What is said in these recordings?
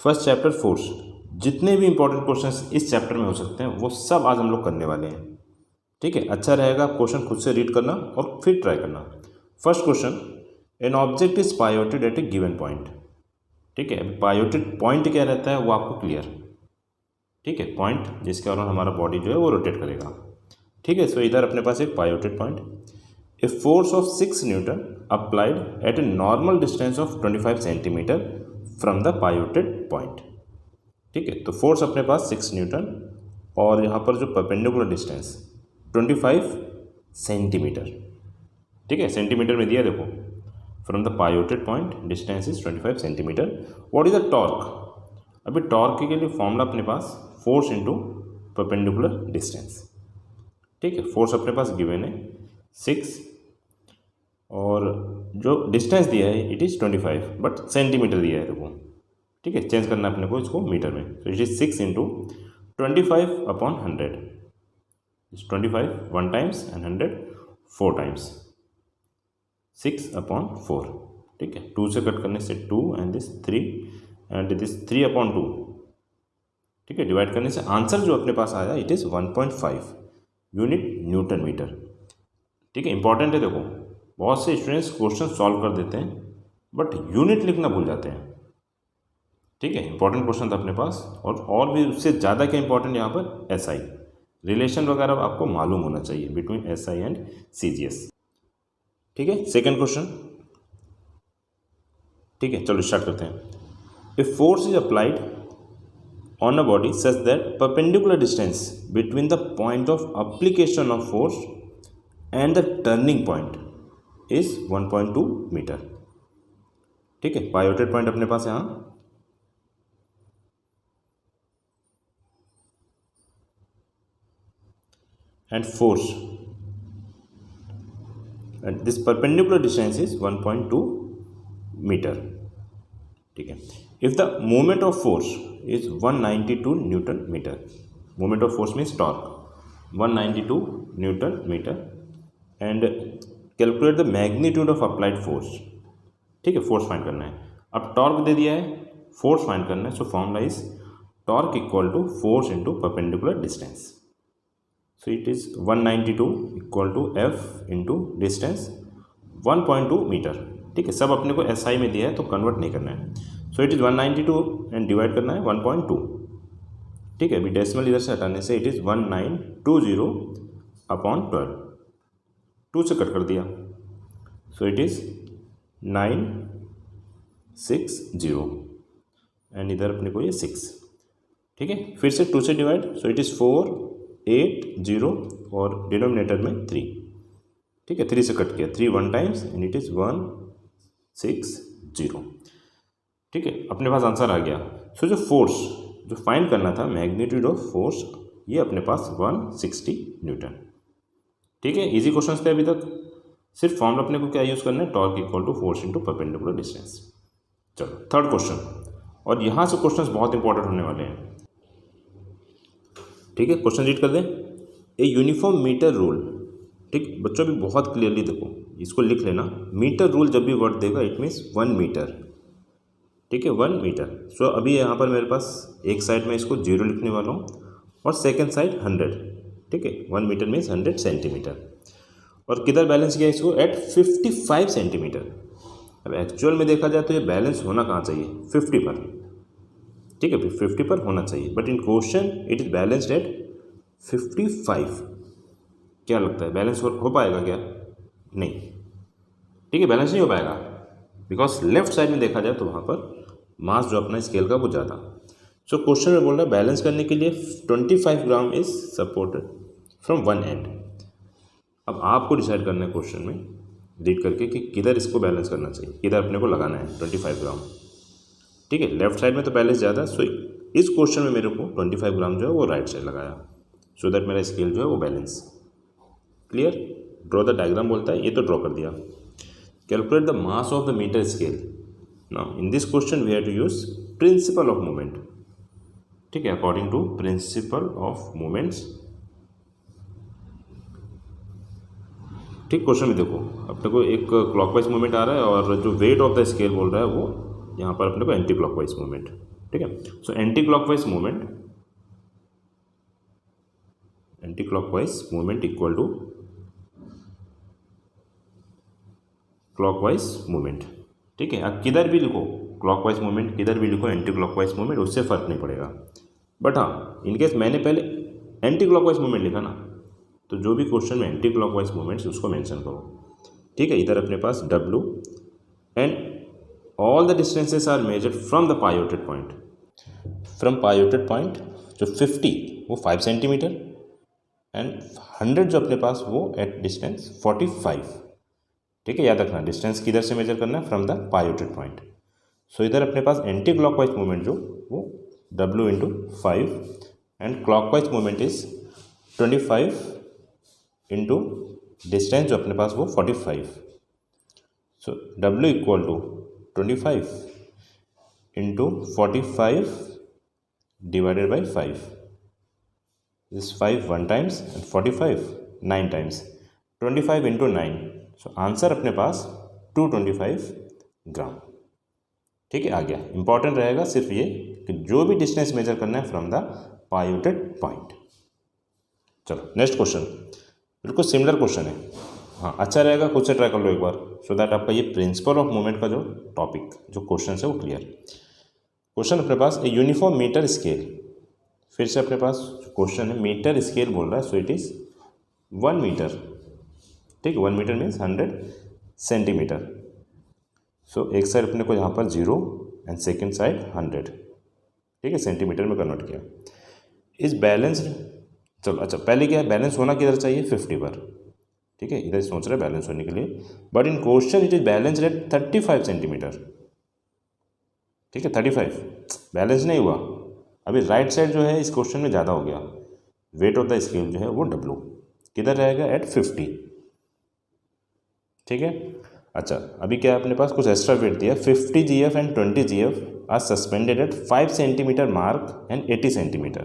First chapter force. जितने भी important questions इस चैप्टर में हो सकते हैं वो सब आज हम लोग करने वाले हैं। ठीक है, अच्छा रहेगा क्वेश्चन खुद से रीड करना और फिर ट्राई करना। First question, an object is pivoted at a given point. ठीक है, अभी पायोटेड पॉइंट क्या रहता है वो आपको क्लियर। ठीक है, पॉइंट जिसके कारण हमारा बॉडी जो है वो रोटेट करेगा। ठीक है, सो इधर अपने पास एक pivoted point, a force of 6 newton applied at a normal distance of 25 centimetre from the pivoted point. ठीक है, तो फोर्स अपने पास 6 न्यूटन और यहाँ पर जो परपेंडिकुलर डिस्टेंस 25 सेंटीमीटर। ठीक है, सेंटीमीटर में दिया देखो, from the pivoted point distance is 25 centimetre. What is the torque? अभी टॉर्क के लिए फॉर्मूला अपने पास फोर्स इंटू परपेंडिकुलर डिस्टेंस। ठीक है, फोर्स अपने पास गिवन है 6 और जो डिस्टेंस दिया है इट इज़ 25 बट सेंटीमीटर दिया है देखो। ठीक है, चेंज करना अपने को इसको मीटर में, तो it is 6 into 25 upon 100। 25 1 times and 100 4 times, 6 upon 4। ठीक है, 2 से कट करने से 2 and this 3 and this 3 upon 2। ठीक है, डिवाइड करने से आंसर जो अपने पास आया it is 1.5 unit newton metre. ठीक है, इंपॉर्टेंट है देखो, बहुत से स्टूडेंट्स क्वेश्चन सॉल्व कर देते हैं बट यूनिट लिखना भूल जाते हैं। ठीक है, इंपॉर्टेंट क्वेश्चन था अपने पास, और भी उससे ज़्यादा क्या इंपॉर्टेंट यहाँ पर एसआई रिलेशन वगैरह आपको मालूम होना चाहिए बिटवीन एसआई एंड सीजीएस। ठीक है, सेकेंड क्वेश्चन। ठीक है, चलो स्टार्ट करते हैं। If force is applied on a body such that perpendicular distance between the point of application of force and the turning point is 1.2 metre. ठीक है, pivoted point अपने पास यहाँ, and force and this perpendicular distance is 1.2 metre. ठीक है, if the moment of force is 192 newton metre. Moment of force means torque 192 newton metre and calculate the magnitude of applied force. ठीक है, force find करना है। अब torque दे दिया है, force find करना है, so formula is torque equal to force into perpendicular distance. So it is 192 equal to F into distance 1.2 metre. ठीक है, सब अपने को एसआई में दिया है तो कन्वर्ट नहीं करना है। सो इट इज़ 192 एंड डिवाइड करना है 1.2। ठीक है, अभी डेसिमल इधर से हटाने से इट इज़ 1920 अपॉन 12, 2 से कट कर दिया, सो इट इज़ 960 एंड इधर अपने को ये 6। ठीक है, फिर से 2 से डिवाइड, सो इट इज़ 480 और डिनोमिनेटर में 3। ठीक है, 3 से कट किया, 3 1 टाइम्स एंड इट इज़ 160। ठीक है, अपने पास आंसर आ गया। सो जो फोर्स जो फाइंड करना था, मैग्नीट्यूड ऑफ फोर्स, ये अपने पास 160 न्यूटन। ठीक है, इजी क्वेश्चंस थे अभी तक। सिर्फ फॉर्मूला अपने को क्या यूज़ करना है, torque equal to force into perpendicular distance. चलो थर्ड क्वेश्चन, और यहाँ से क्वेश्चंस बहुत इंपॉर्टेंट होने वाले हैं। ठीक है, क्वेश्चन रीड कर दें। A uniform metre rule. ठीक, बच्चों भी बहुत क्लियरली देखो, इसको लिख लेना। मीटर रूल जब भी वर्ड देगा इट मीन्स 1 मीटर। ठीक है, 1 मीटर। सो अभी यहाँ पर मेरे पास एक साइड में इसको 0 लिखने वाला हूँ और सेकंड साइड 100। ठीक है, 1 मीटर मीन्स 100 सेंटीमीटर। और किधर बैलेंस किया इसको, एट 55 सेंटीमीटर। अब एक्चुअल में देखा जाए तो ये बैलेंस होना कहाँ चाहिए, 50 पर। ठीक है, 50 पर होना चाहिए, but in question it is balanced at 55। क्या लगता है बैलेंस हो पाएगा क्या? नहीं। ठीक है, बैलेंस नहीं हो पाएगा बिकॉज लेफ्ट साइड में देखा जाए तो वहाँ पर मास जो अपना स्केल का वो ज़्यादा। सो क्वेश्चन में बोल रहा है बैलेंस करने के लिए 25 gram is supported from one and. अब आपको डिसाइड करना है क्वेश्चन में रीड करके कि किधर इसको बैलेंस करना चाहिए, किधर अपने को लगाना है 25 ग्राम। ठीक है, लेफ्ट साइड में तो बैलेंस ज़्यादा, सो इस क्वेश्चन में मेरे को 25 ग्राम जो है वो राइट साइड लगाया, सो दैट मेरा स्केल जो है वो balance. Clear? Draw the diagram बोलता है, ये तो ड्रॉ कर दिया। Calculate the mass of the metre scale. Now in this question we have to use principle of movement. ठीक है, according to principle of movements. ठीक, क्वेश्चन में देखो अपने को एक क्लॉकवाइज मूवमेंट आ रहा है और जो वेट ऑफ द स्केल बोल रहा है वो यहाँ पर अपने को एंटी क्लॉकवाइज मूवमेंट। ठीक है। So anticlockwise movement equal to clockwise movement. ठीक है, आप किधर भी लिखो क्लॉकवाइज मूवमेंट, किधर भी लिखो एंटी क्लॉकवाइज मूवमेंट, उससे फर्क नहीं पड़ेगा। बट हाँ, इनकेस मैंने पहले एंटी क्लॉकवाइज मूवमेंट लिखा ना, तो जो भी क्वेश्चन में एंटी क्लॉकवाइज मूवमेंट्स उसको मेंशन करो। ठीक है, इधर अपने पास W and all the distances are measured from the pivoted point. From pivoted point जो 50 वो 5 सेंटीमीटर एंड 100 जो अपने पास वो एट डिस्टेंस 45। ठीक है, याद रखना डिस्टेंस किधर से मेजर करना है, from the pivoted point. So इधर अपने पास एंटी क्लॉकवाइज मूवमेंट जो वो W into 5 and clockwise movement is 25 into distance जो अपने पास वो 45। So W equal to 25 into 45 divided by 5. This 5 1 times and 45 9 times. 25 into 9. So answer अपने पास 225 ग्राम। ठीक है, आ गया। इंपॉर्टेंट रहेगा सिर्फ ये कि जो भी डिस्टेंस मेजर करना है फ्रॉम द पायोटेड पॉइंट। चलो नेक्स्ट क्वेश्चन, बिल्कुल सिमिलर क्वेश्चन है। हाँ, अच्छा रहेगा खुद से ट्राई कर लो एक बार, सो दैट आपका ये प्रिंसिपल ऑफ मूवमेंट का जो टॉपिक जो क्वेश्चन है वो क्लियर। क्वेश्चन अपने पास ए यूनिफॉर्म मीटर स्केल, फिर से अपने पास क्वेश्चन है मीटर स्केल बोल रहा है, सो इट इज़ 1 मीटर। ठीक है, 1 मीटर मीन्स 100 सेंटीमीटर। सो एक साइड अपने को यहाँ पर 0 एंड सेकेंड साइड 100। ठीक है, सेंटीमीटर में कन्वर्ट किया। इस बैलेंस्ड, चलो अच्छा पहले क्या है, बैलेंस होना किधर चाहिए 50 पर। ठीक है, इधर सोच रहे हैं बैलेंस होने के लिए, but in question it is balanced at 35 centimetre. ठीक है, 35 बैलेंस नहीं हुआ। अभी राइट साइड जो है इस क्वेश्चन में ज़्यादा हो गया, वेट ऑफ द स्केल जो है वो W किधर रहेगा एट 50। ठीक है, अच्छा अभी क्या है अपने पास कुछ एक्स्ट्रा वेट दिया, 50 GF and 20 GF are suspended at 5 centimetre mark and 80 centimetre.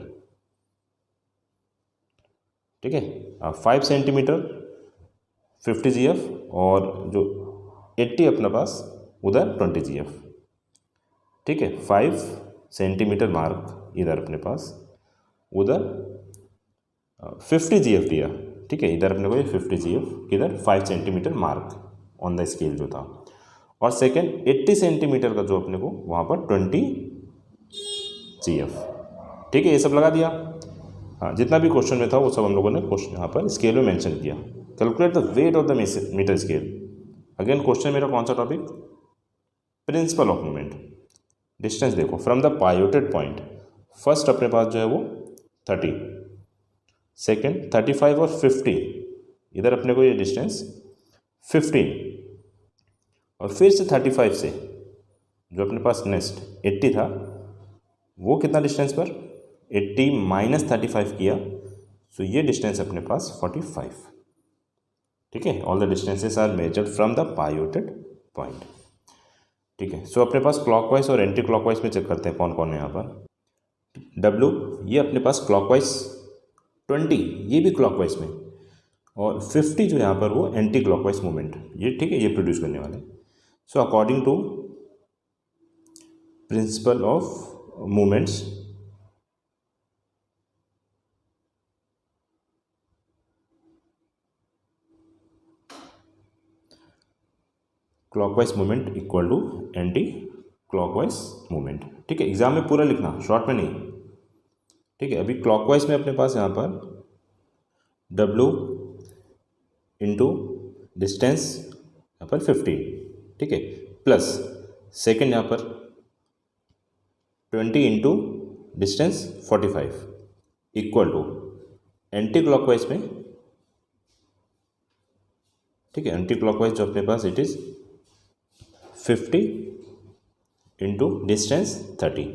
ठीक है, 5 सेंटीमीटर 50 GF और जो 80 अपने पास उधर 20 GF। ठीक है, 5 सेंटीमीटर मार्क इधर अपने पास, उधर 50 GF दिया। ठीक है, इधर अपने को ये 50 GF, इधर 5 centimetre mark on the scale जो था, और सेकेंड 80 सेंटीमीटर का जो अपने को वहाँ पर 20 GF। ठीक है, ये सब लगा दिया। हाँ, जितना भी क्वेश्चन में था वो सब हम लोगों ने क्वेश्चन यहाँ पर स्केल में मेंशन किया। Calculate the weight of the metre scale. Again question मेरा कौन सा topic, principle of movement. Distance देखो from the pivoted point, first अपने पास जो है वो 30, सेकेंड 35 और 50, इधर अपने को ये डिस्टेंस 15, और फिर से 35 से जो अपने पास नेक्स्ट 80 था वो कितना डिस्टेंस पर 80 माइनस 35 किया, सो ये डिस्टेंस अपने पास 45। ठीक है, all the distances are measured from the pivoted point. ठीक है, सो अपने पास क्लॉकवाइज और एंटी क्लॉकवाइज में चेक करते हैं कौन कौन है यहाँ पर। W ये अपने पास क्लॉकवाइज, 20 ये भी क्लॉकवाइज में, और 50 जो यहाँ पर वो एंटी क्लॉकवाइज मूवमेंट ये। ठीक है, ये प्रोड्यूस करने वाले। So according to principle of movements, clockwise movement equal to anticlockwise movement. ठीक है, एग्जाम में पूरा लिखना, शॉर्ट में नहीं। ठीक है, अभी क्लॉकवाइज में अपने पास यहाँ पर W इंटू डिस्टेंस यहाँ पर 15। ठीक है, प्लस सेकेंड यहाँ पर 20 into distance 45 equal to anti clockwise में। ठीक है, एंटी क्लॉकवाइज जो अपने पास इट इज़ 50 इंटू डिस्टेंस 30।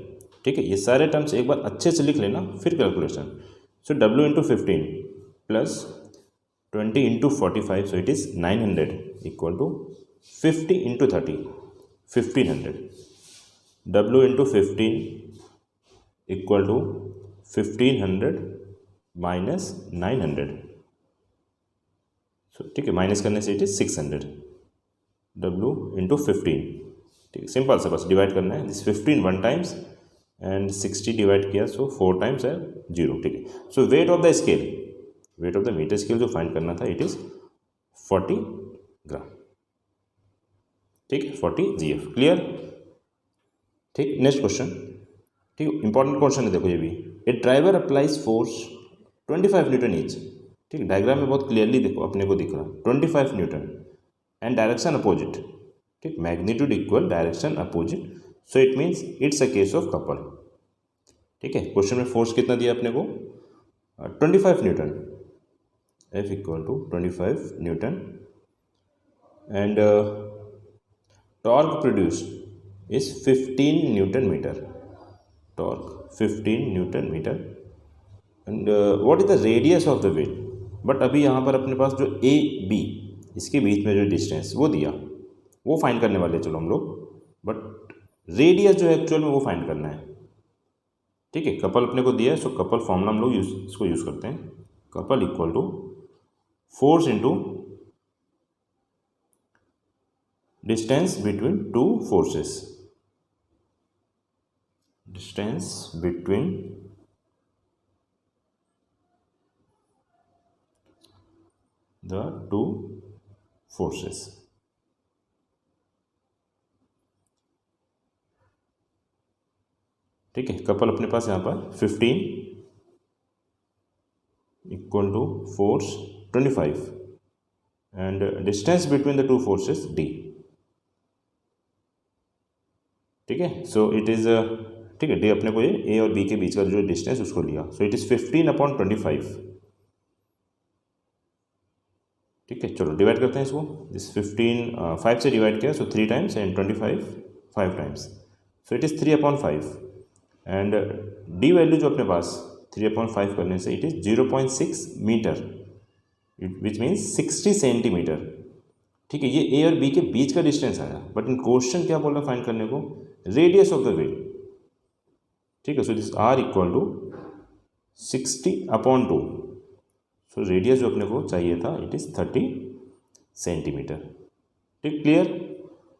ठीक है, ये सारे टर्म्स एक बार अच्छे से लिख लेना फिर calculation. So W into 15 plus 20 into 45, so it is 900 equal to 50 into 30 1500। W into 15 equal to 1500 minus 900। So ठीक है, माइनस करने से इट इज़ 600। W into 15। ठीक है, सिंपल सा बस डिवाइड करना है। दिस 15 1 टाइम्स एंड 60 डिवाइड किया, सो 4 टाइम्स है 0, ठीक है। So weight of the scale, weight of the metre scale जो फाइंड करना था, इट इज़ 40 ग्राम, ठीक है, 40 GF, क्लियर, ठीक। नेक्स्ट क्वेश्चन, ठीक है, इंपॉर्टेंट क्वेश्चन है, देखो ये भी। A driver applies force 25 newton each, ठीक है, डायग्राम में बहुत क्लियरली देखो अपने को दिख रहा है 25 न्यूटन एंड डायरेक्शन अपोजिट, ठीक, magnitude equal direction opposite, so it means it's a case of couple, ठीक है। क्वेश्चन में फोर्स कितना दिया अपने को, 25 newton, F equal to 25 newton and torque produced is 15 newton metre, torque 15 newton metre and what is the radius of the wheel. But अभी यहाँ पर अपने पास जो ए बी इसके बीच में जो डिस्टेंस वो दिया, वो फाइंड करने वाले चलो हम लोग, बट रेडियस जो है एक्चुअल में वो फाइंड करना है, ठीक है। कपल अपने को दिया है, सो कपल फॉर्मूला हम लोग इसको यूज़ करते हैं, couple equal to force into distance between two forces, distance between the two forces, ठीक है। कपल अपने पास यहाँ पर 15 equal to force 25 and distance between the two forces D, ठीक है। सो इट इज़, ठीक है, D अपने को ये A और B के बीच का जो डिस्टेंस उसको लिया, सो इट इज़ 15/25, ठीक है। चलो डिवाइड करते हैं इसको, दिस 15 5 से डिवाइड किया, so 3 times and 25 5 times, so it is 3/5 and D value जो अपने पास 3/5 करने से it is 0.6 metre, which means 60 centimetre, ठीक है। ये A और B के बीच का डिस्टेंस आया, बट इन क्वेश्चन क्या बोल रहा है फाइंड करने को, रेडियस ऑफ द व्हील, ठीक है। So this R equal to 60/2, so radius जो अपने को चाहिए था इट इज़ 30 सेंटीमीटर, ठीक, क्लियर।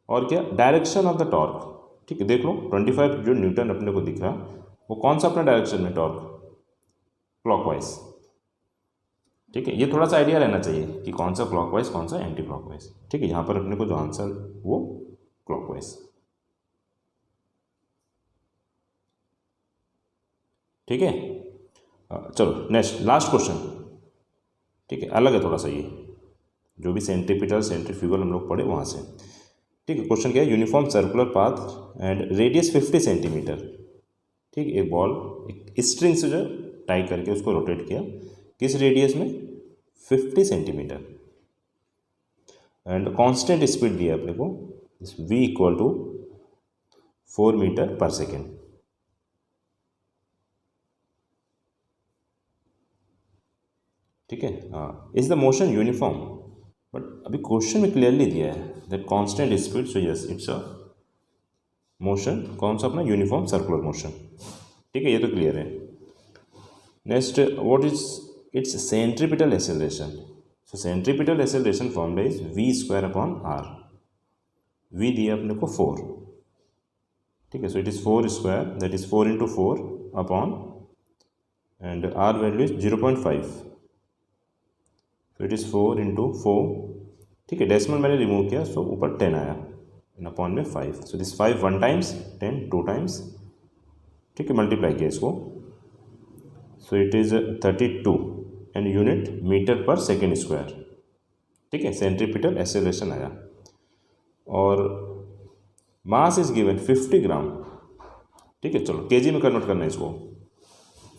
और क्या, डायरेक्शन ऑफ द टॉर्क, ठीक है, देख लो 25 जो न्यूटन अपने को दिख रहा वो कौन सा अपना डायरेक्शन में टॉर्क, क्लॉकवाइज, ठीक है। ये थोड़ा सा आइडिया रहना चाहिए कि कौन सा क्लॉकवाइज कौन सा एंटी क्लॉकवाइज, ठीक है। यहाँ पर अपने को जो आंसर वो क्लॉकवाइज, ठीक है। चलो नेक्स्ट लास्ट क्वेश्चन, ठीक है, अलग है थोड़ा सा, ये जो भी सेंट्रीपिटल सेंट्रीफ्यूगल हम लोग पढ़े वहाँ से, ठीक है। क्वेश्चन क्या है, uniform circular path and radius 50 centimetre, ठीक है। एक बॉल एक स्ट्रिंग से जो टाई करके उसको रोटेट किया, किस रेडियस में, 50 सेंटीमीटर एंड कांस्टेंट स्पीड दिया अपने को, v equal to 4 metre per second, ठीक है। Is the motion uniform, but अभी क्वेश्चन में क्लियरली दिया है that constant speed, so yes it's a motion, कौन सा अपना यूनिफॉर्म सर्कुलर मोशन, ठीक है, ये तो क्लियर है। Next what is it's centripetal acceleration, so centripetal acceleration formula is v²/r, v दिया अपने को 4, ठीक है। सो it is 4² that is 4 × 4 upon and r value is 0.5, so it is 4 × 4, ठीक है। डेसिमल मैंने रिमूव किया, सो ऊपर 10 आया इन अपॉन में 5, सो दिस 5 1 टाइम्स 10 2 टाइम्स, ठीक है, मल्टीप्लाई किया इसको, so it is 32 and unit metre per second square, ठीक है। सेंट्रीपिटल एक्सेलरेशन आया और मास इज गिवन 50 ग्राम, ठीक है। चलो केजी में कन्वर्ट करना है इसको,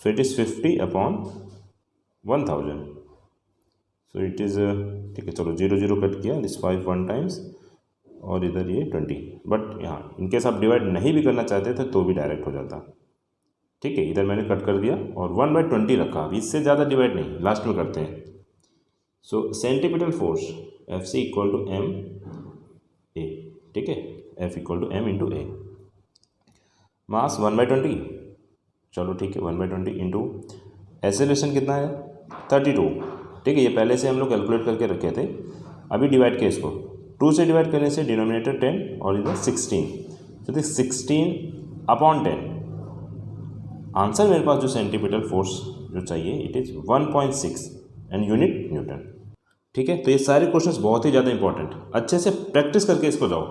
so it is 50/1000, so it is, ठीक है। चलो 0 0 कट किया, दिस 5 1 टाइम्स और इधर ये 20, बट यहाँ इनकेस आप डिवाइड नहीं भी करना चाहते थे तो भी डायरेक्ट हो जाता, ठीक है। इधर मैंने कट कर दिया और 1/20 रखा, अभी इससे ज़्यादा डिवाइड नहीं, लास्ट में करते हैं। So centripetal force Fc equal to m a, ठीक है, F equal to m × a, mass 1/20, चलो ठीक है 1/20 इंटू एक्सेलरेशन कितना है 32, ठीक है। ये पहले से हम लोग कैलकुलेट करके रखे थे, अभी डिवाइड किया इसको, 2 से डिवाइड करने से डिनोमिनेटर 10 और इधर 16, तो 16/10, आंसर मेरे पास जो सेंटीपिटल फोर्स जो चाहिए it is 1.6 and unit Newton. ठीक है, तो ये सारे क्वेश्चंस बहुत ही ज़्यादा इंपॉर्टेंट, अच्छे से प्रैक्टिस करके इसको जाओ।